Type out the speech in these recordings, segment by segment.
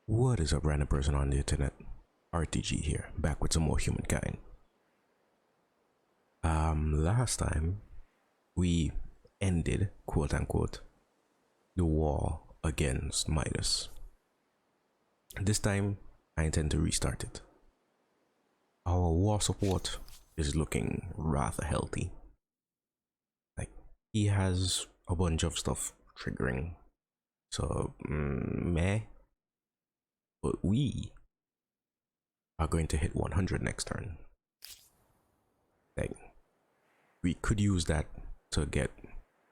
What is up, random person on the internet? RTG here, back with some more humankind. Last time we ended, quote unquote, the war against Midas. This time I intend to restart it. Our war support is looking rather healthy. Like, he has a bunch of stuff triggering, so meh. But we are going to hit 100 next turn. Like, we could use that to get,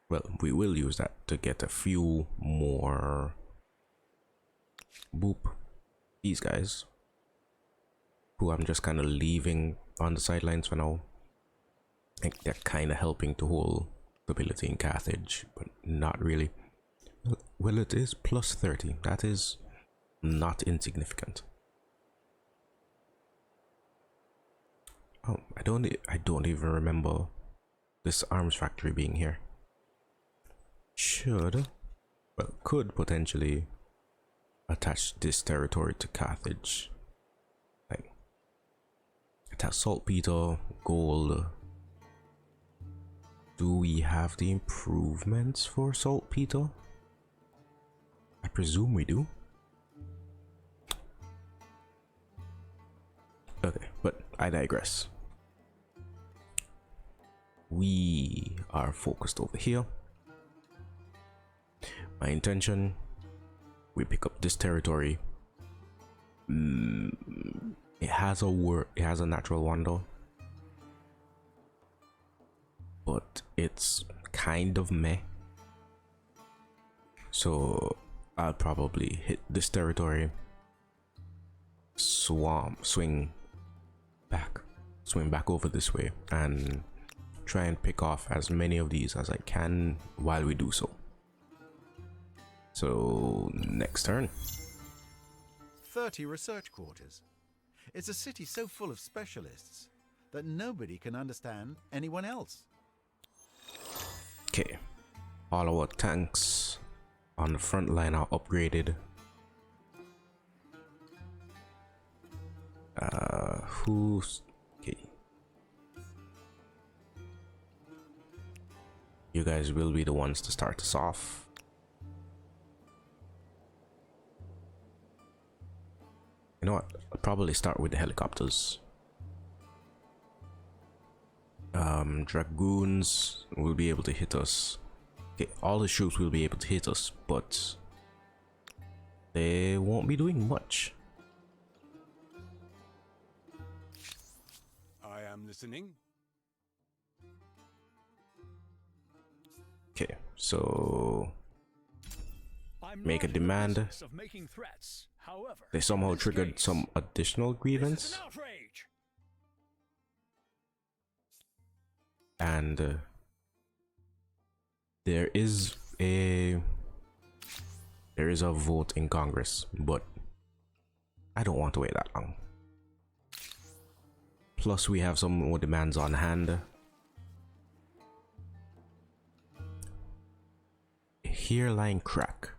well, we will use that to get a few more boop these guys, who I'm just kind of leaving on the sidelines for now. Like, they're kind of helping to hold stability in Carthage, but not really. Well, it is plus 30. That is not insignificant. Oh, I don't even remember this arms factory being here. Could potentially attach this territory to Carthage. Like, it has saltpeter, gold. Do we have the improvements for saltpeter? I presume we do. Okay, but I digress. We are focused over here. My intention, we pick up this territory. It has a natural wonder, but it's kind of meh. So I'll probably hit this territory, swing back over this way, and try and pick off as many of these as I can while we do so. So next turn. 30 research quarters. It's a city so full of specialists that nobody can understand anyone else. Okay, all our tanks on the front line are upgraded. Okay, you guys will be the ones to start us off. You know what, I'll probably start with the helicopters. Dragoons will be able to hit us. Okay, all the troops will be able to hit us, but they won't be doing much. I am listening. Okay, so make a demand. They somehow triggered some additional grievance, and there is a vote in Congress, but I don't want to wait that long. Plus, we have some more demands on hand. Hairline crack.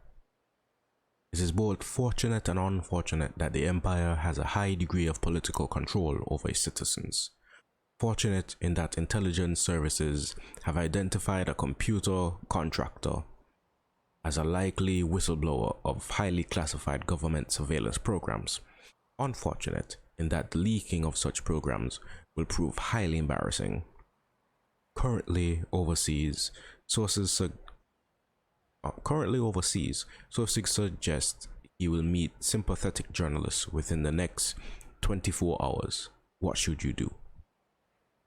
It is both fortunate and unfortunate that the Empire has a high degree of political control over its citizens. Fortunate in that intelligence services have identified a computer contractor as a likely whistleblower of highly classified government surveillance programs. Unfortunate in that the leaking of such programs will prove highly embarrassing. Currently overseas, sources suggest he will meet sympathetic journalists within the next 24 hours. What should you do?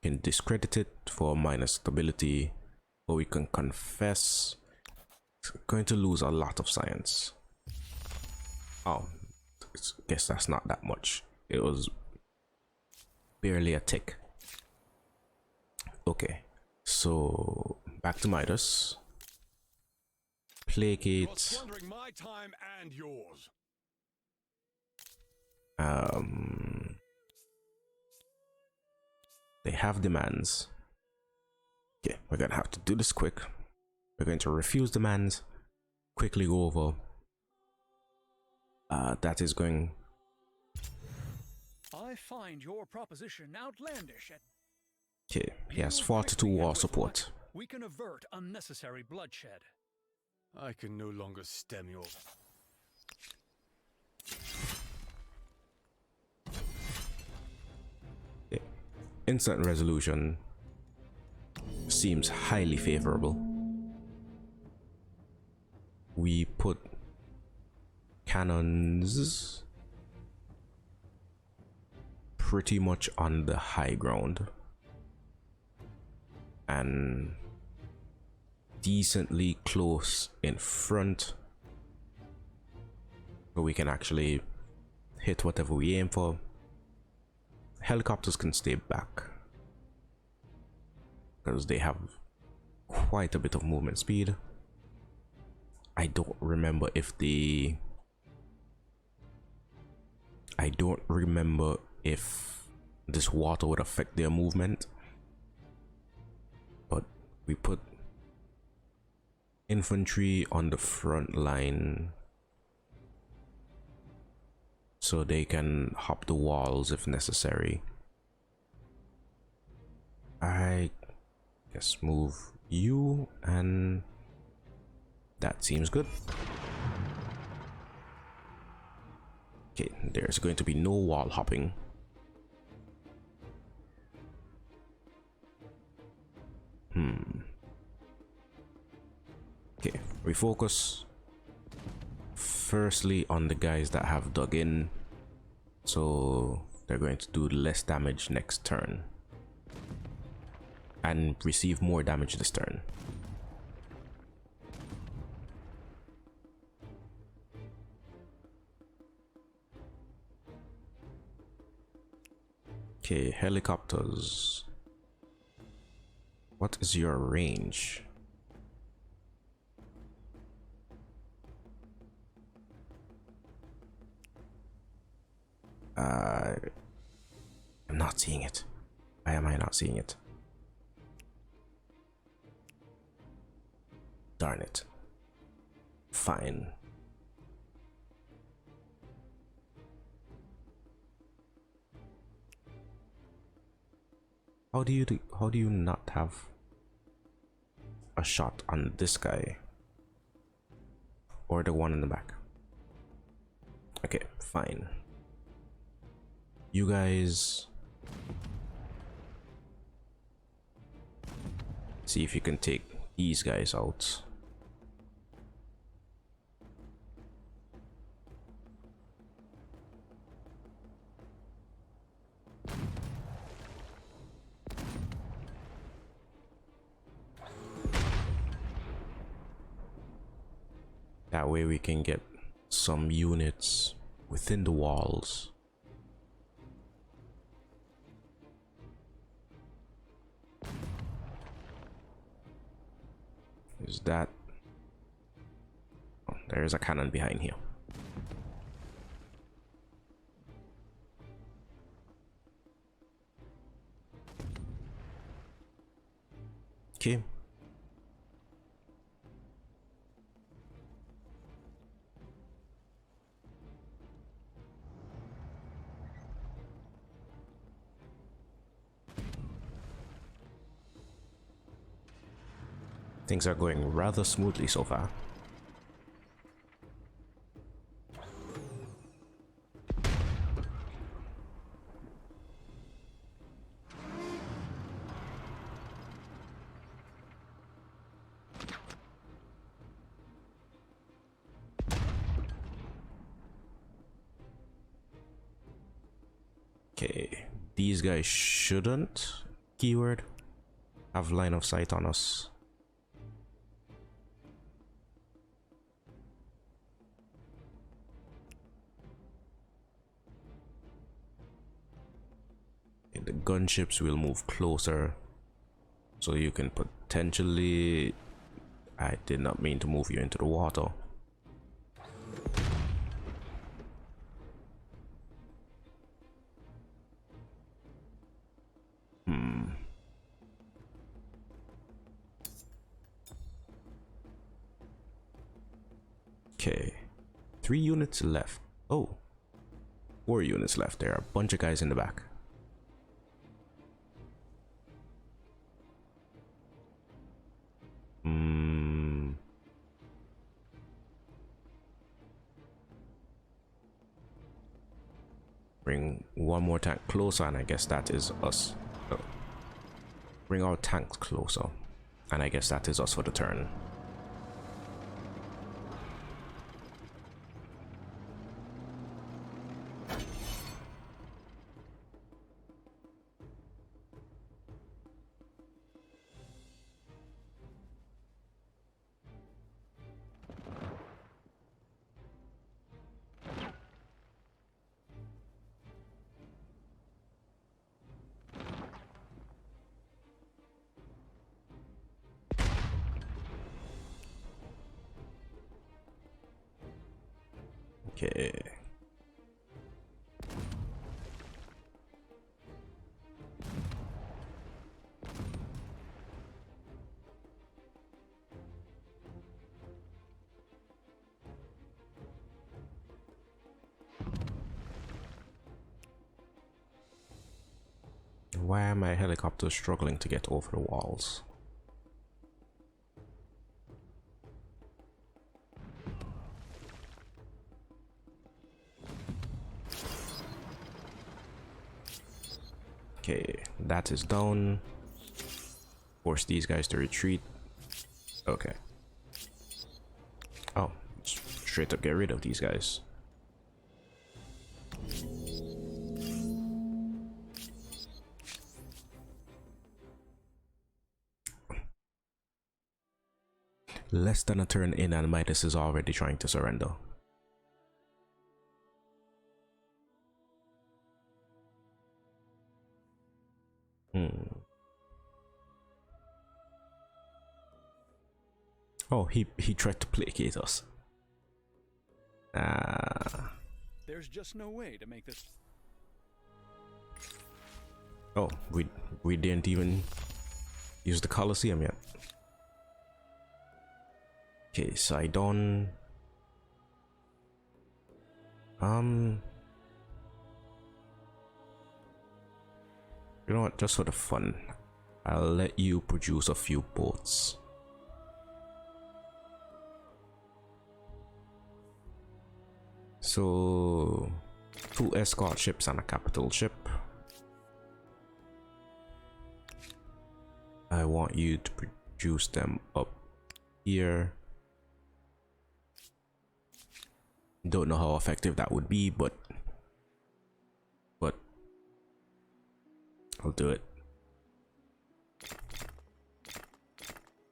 You can discredit it for minus stability, or we can confess. It's going to lose a lot of science. Oh, I guess that's not that much. It was barely a tick. Okay, so back to Midas. Placate. My time and yours. They have demands. Okay, we're gonna have to do this quick. We're going to refuse demands, quickly go over that is going. I find your proposition outlandish. Okay, he has You 42 agree, and war with support. luck, we can avert unnecessary bloodshed. I can no longer stem your... Okay. Instant resolution seems highly favorable. We put cannons pretty much on the high ground and decently close in front, so we can actually hit whatever we aim for. Helicopters can stay back because they have quite a bit of movement speed. I don't remember if this water would affect their movement, but we put infantry on the front line so they can hop the walls if necessary. I guess move you, and that seems good. Okay, there's going to be no wall hopping. Okay, we focus firstly on the guys that have dug in, so they're going to do less damage next turn and receive more damage this turn. Okay, helicopters. What is your range? I'm not seeing it. Why am I not seeing it? Darn it. Fine. How do you not have a shot on this guy or the one in the back? Okay, fine. You guys see if you can take these guys out. That way we can get some units within the walls. Is that... Oh, there is a cannon behind here. Okay. Things are going rather smoothly so far. Okay, these guys shouldn't, keyword, have line of sight on us. The gunships will move closer, so you can potentially... I did not mean to move you into the water. Okay, 3 units left. Oh, 4 units left. There are a bunch of guys in the back. Bring one more tank closer, and I guess that is us. Oh. Bring our tanks closer, and I guess that is us for the turn. Okay. Why are my helicopters struggling to get over the walls? Okay, that is down. Force these guys to retreat. Okay. Oh, straight up get rid of these guys. Less than a turn in and Midas is already trying to surrender. Oh, he tried to placate us. There's just no way to make this. Oh, we didn't even use the Colosseum yet. Okay, Sidon. You know what? Just for the fun, I'll let you produce a few boats. So, 2 escort ships and a capital ship. I want you to produce them up here. Don't know how effective that would be, but I'll do it.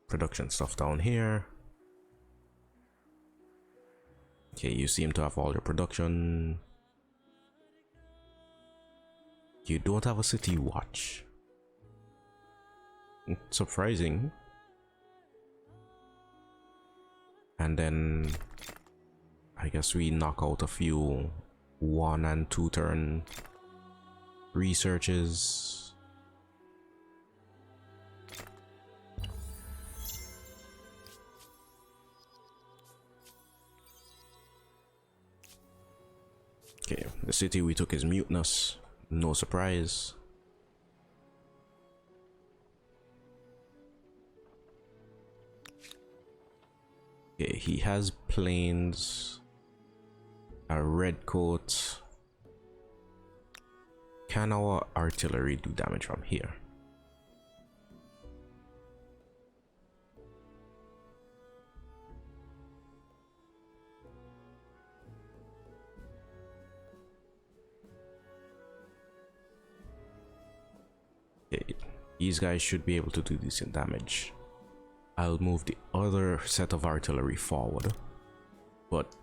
Production stuff down here. Okay, you seem to have all your production. You don't have a city watch. It's surprising. And then I guess we knock out a few 1 and 2 turn researches. Okay, the city we took is mutinous. No surprise. Okay, he has planes, a red coat. Can our artillery do damage from here? Okay, these guys should be able to do decent damage. I'll move the other set of artillery forward, but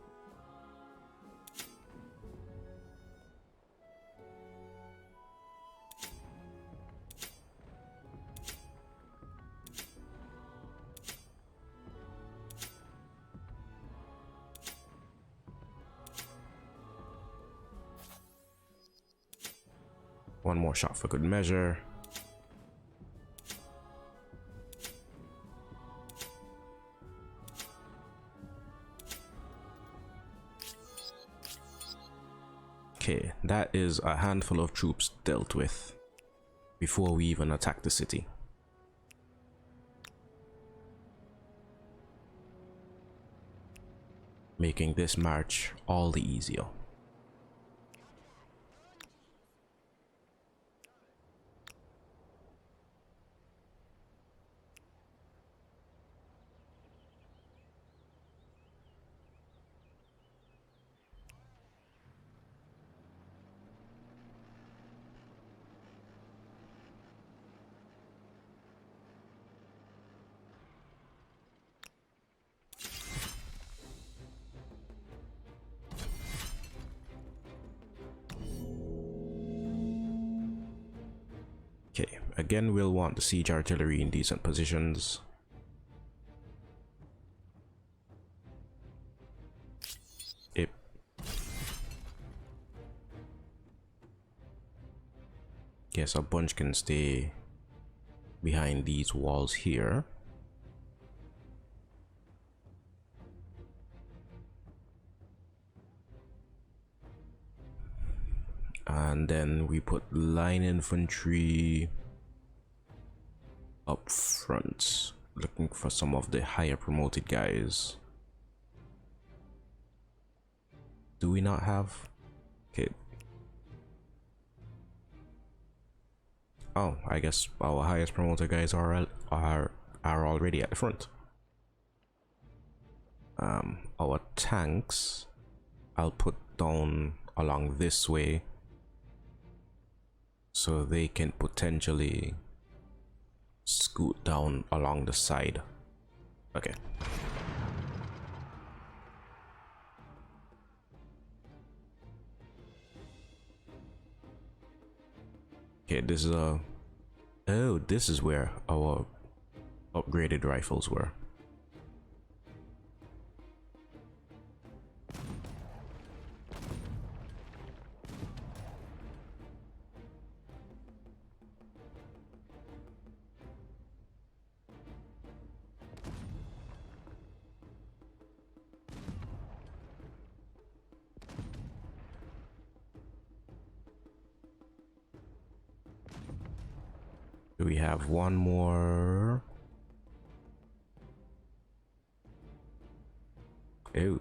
one more shot for good measure. Okay, that is a handful of troops dealt with before we even attack the city. Making this march all the easier. Okay, again we'll want the siege artillery in decent positions. Yep. Guess a bunch can stay behind these walls here. And then we put line infantry up front, looking for some of the higher promoted guys. Do we not have? Okay. Oh, I guess our highest promoted guys are already at the front. Our tanks, I'll put down along this way, so they can potentially scoot down along the side. Okay. Okay, this is a... Oh, this is where our upgraded rifles were. Do we have one more? Oh.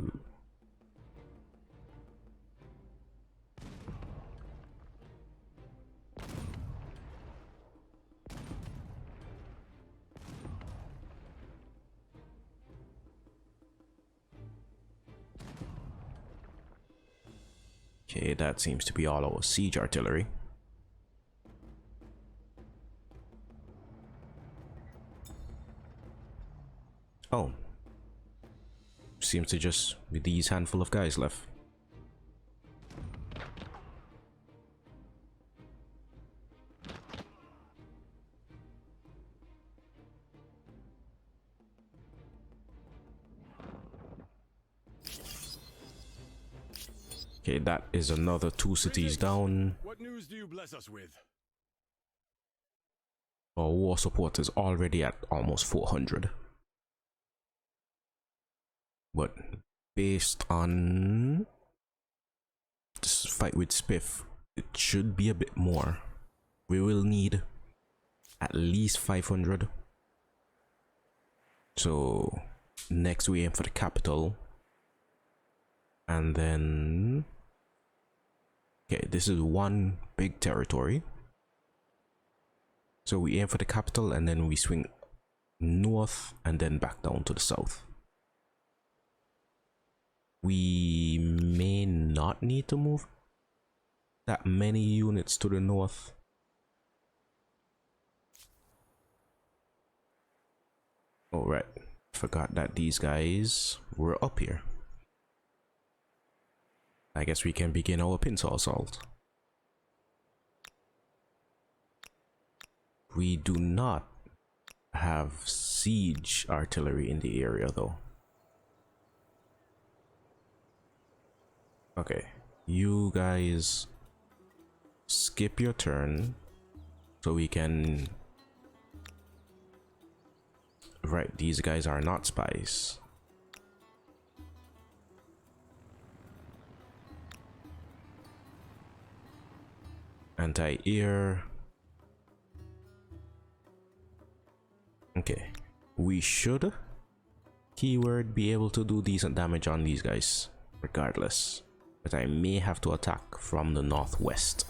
Okay, that seems to be all our siege artillery. Oh. Seems to just be these handful of guys left. Okay, that is another 2 cities down. What news do you bless us with? Our war support is already at almost 400. But based on this fight with Spiff, it should be a bit more. We will need at least 500. So next we aim for the capital. And then... Okay, this is one big territory. So we aim for the capital and then we swing north and then back down to the south. We may not need to move that many units to the north. Oh, right. Forgot that these guys were up here. I guess we can begin our pincer assault. We do not have siege artillery in the area though. Okay, you guys skip your turn so we can... Right, these guys are not spies. Anti-air. Okay, we should, keyword, be able to do decent damage on these guys regardless, but I may have to attack from the northwest.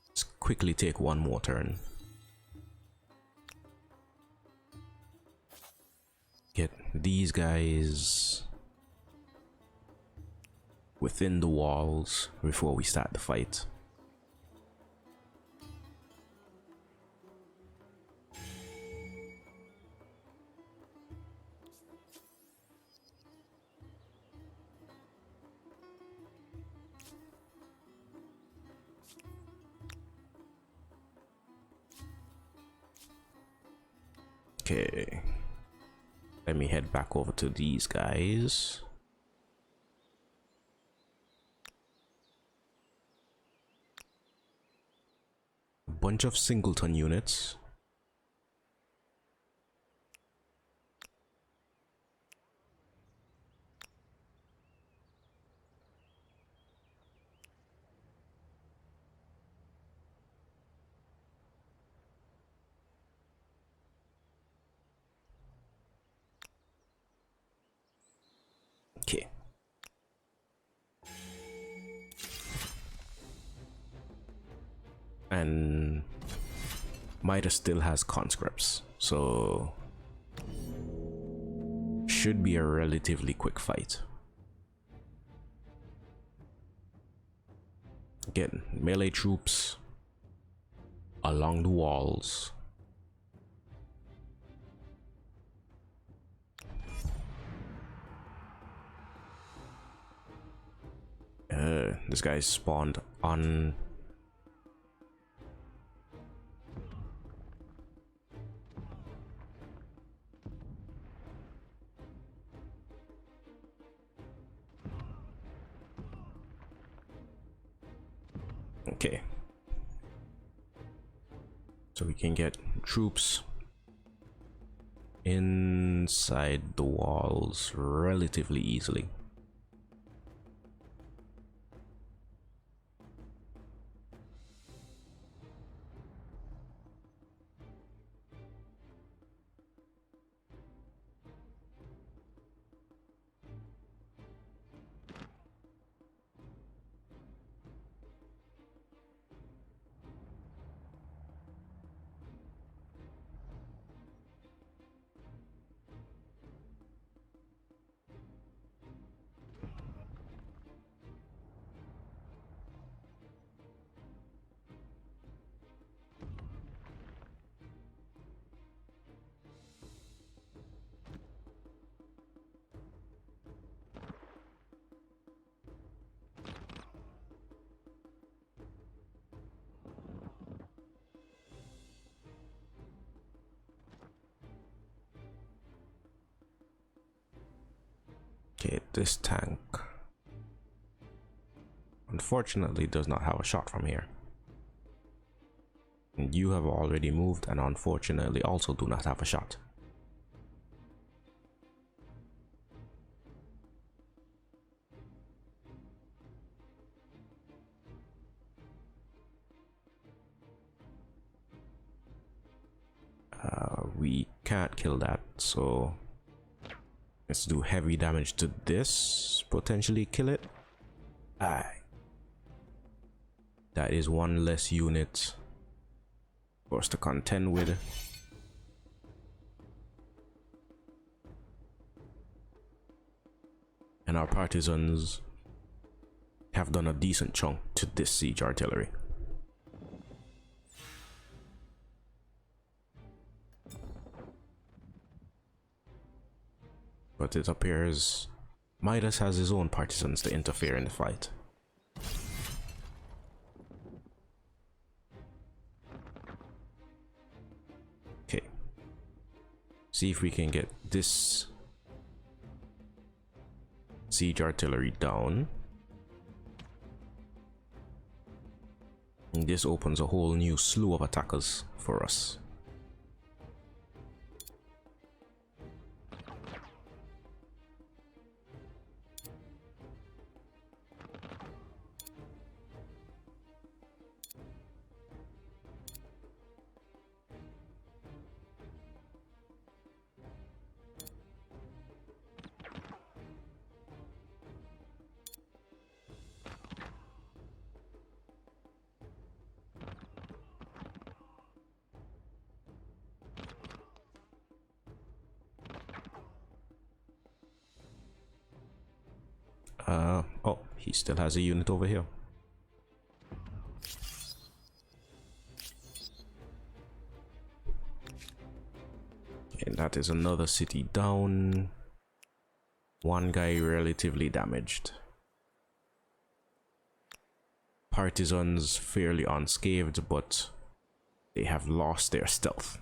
Let's quickly take one more turn. Get these guys within the walls before we start the fight. Okay, let me head back over to these guys. A bunch of singleton units. Okay. And Meier still has conscripts, so should be a relatively quick fight. Get melee troops along the walls. This guy spawned on. Okay. So we can get troops inside the walls relatively easily. Okay, this tank unfortunately does not have a shot from here. And you have already moved and unfortunately also do not have a shot. We can't kill that, so let's do heavy damage to this, potentially kill it. Aye. That is one less unit for us to contend with. And our partisans have done a decent chunk to this siege artillery. But it appears Midas has his own partisans to interfere in the fight. Okay. See if we can get this siege artillery down. And this opens a whole new slew of attackers for us. Oh, he still has a unit over here. And that is another city down. One guy relatively damaged. Partisans fairly unscathed, but they have lost their stealth.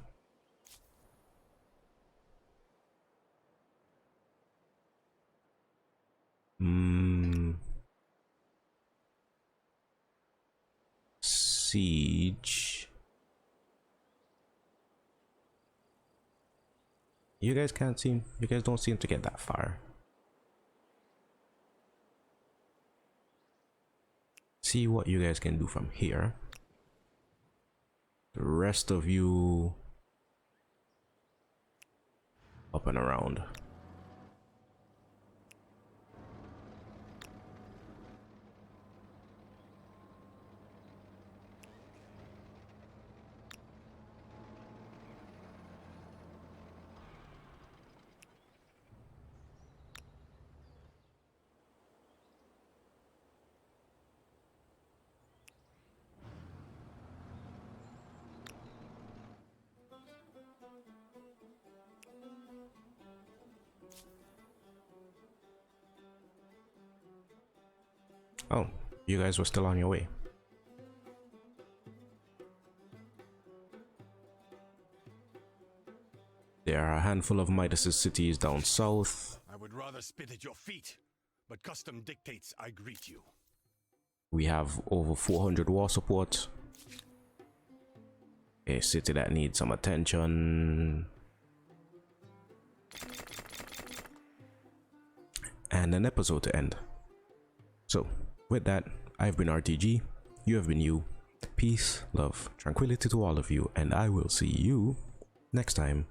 Siege. You guys don't seem to get that far. See what you guys can do from here. The rest of you up and around. Oh, you guys were still on your way. There are a handful of Midas's cities down south. I would rather spit at your feet, but custom dictates I greet you. We have over 400 war support. A city that needs some attention. And an episode to end. So, with that, I've been RTG, you have been you. Peace, love, tranquility to all of you, and I will see you next time.